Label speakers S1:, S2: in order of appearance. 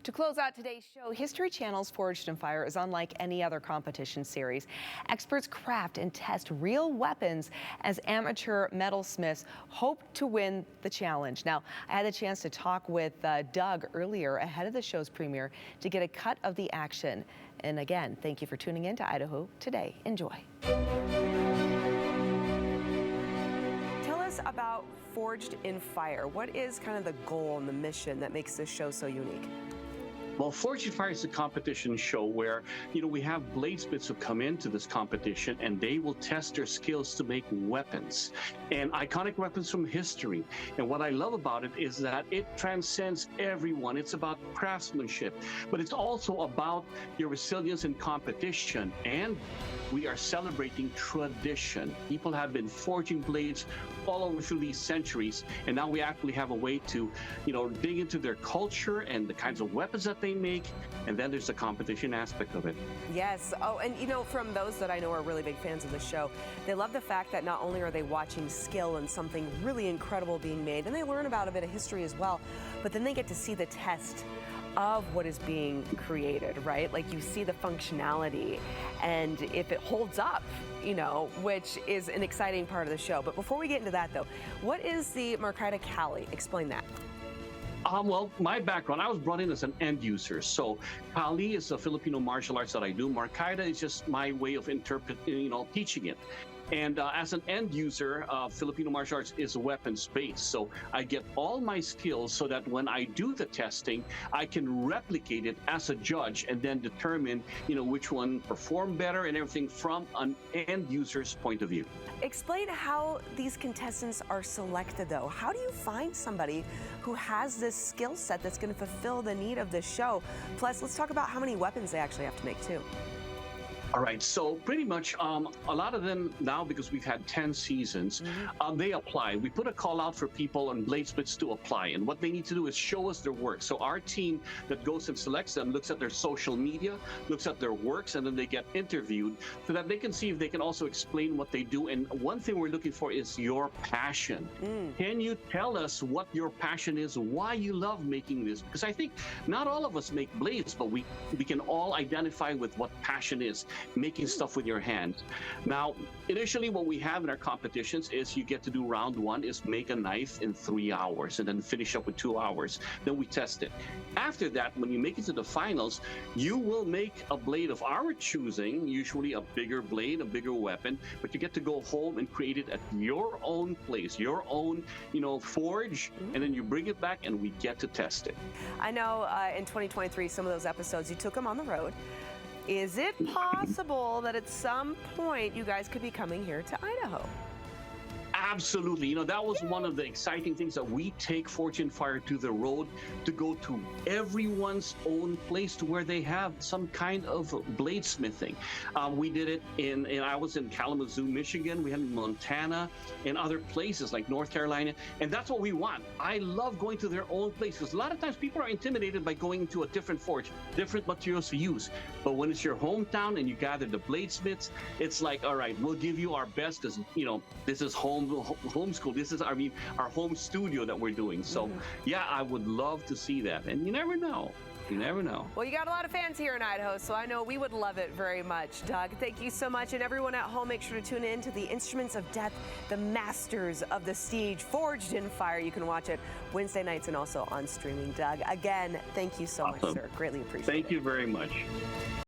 S1: To close out today's show, History Channel's Forged in Fire is unlike any other competition series. Experts craft and test real weapons as amateur metalsmiths hope to win the challenge. Now, I had the chance to talk with Doug earlier ahead of the show's premiere to get a cut of the action. And again, thank you for tuning in to Idaho Today. Enjoy. Tell us about Forged in Fire. What is kind of the goal and the mission that makes this show so unique?
S2: Well, Forged in Fire is a competition show where, we have bladesmiths who come into this competition and they will test their skills to make weapons and iconic weapons from history. And what I love about it is that it transcends everyone. It's about craftsmanship, but it's also about your resilience in competition. And we are celebrating tradition. People have been forging blades all over through these centuries, and now we actually have a way to, dig into their culture and the kinds of weapons that they make, and then there's the competition aspect of it.
S1: Yes. Oh, and from those that I know are really big fans of the show, they love the fact that not only are they watching skill and something really incredible being made, and they learn about a bit of history as well, but then they get to see the test of what is being created, right? Like you see the functionality and if it holds up, which is an exciting part of the show. But before we get into that though, what is the Marcaida Kali? Explain that.
S2: Well, my background, I was brought in as an end user. So Kali is a Filipino martial arts that I do. Marcaida is just my way of teaching it. And as an end user, Filipino martial arts is weapons-based. So I get all my skills so that when I do the testing, I can replicate it as a judge and then determine, which one performed better and everything from an end user's point of view.
S1: Explain how these contestants are selected, though. How do you find somebody who has this skill set that's going to fulfill the need of this show? Plus, let's talk about how many weapons they actually have to make, too.
S2: All right, so pretty much a lot of them now, because we've had 10 seasons, they apply. We put a call out for people on bladesmiths to apply, and what they need to do is show us their work. So our team that goes and selects them looks at their social media, looks at their works, and then they get interviewed so that they can see if they can also explain what they do. And one thing we're looking for is your passion. Can you tell us what your passion is, why you love making this? Because I think not all of us make blades, but we can all identify with what passion is. Making stuff with your hands. Now, initially what we have in our competitions is you get to do round one is make a knife in 3 hours and then finish up with 2 hours. Then we test it. After that, when you make it to the finals, you will make a blade of our choosing, usually a bigger blade, a bigger weapon, but you get to go home and create it at your own place, your own, forge, and then you bring it back and we get to test it.
S1: I know in 2023, some of those episodes, you took them on the road. Is it possible that at some point you guys could be coming here to Idaho?
S2: Absolutely. That was one of the exciting things, that we take Forged in Fire to the road to go to everyone's own place to where they have some kind of bladesmithing. We did it I was in Kalamazoo, Michigan. We had it in Montana and other places like North Carolina. And that's what we want. I love going to their own places. A lot of times people are intimidated by going to a different forge, different materials to use. But when it's your hometown and you gather the bladesmiths, it's like, all right, we'll give you our best because, this is homeschool. This is, our home studio that we're doing. So, yeah, I would love to see that. And you never know. You never know.
S1: Well, you got a lot of fans here in Idaho, so I know we would love it very much. Doug, thank you so much. And everyone at home, make sure to tune in to the Instruments of Death, the Masters of the Siege, Forged in Fire. You can watch it Wednesday nights and also on streaming. Doug, again, thank you so much, sir. Greatly appreciate it.
S2: Thank you very much.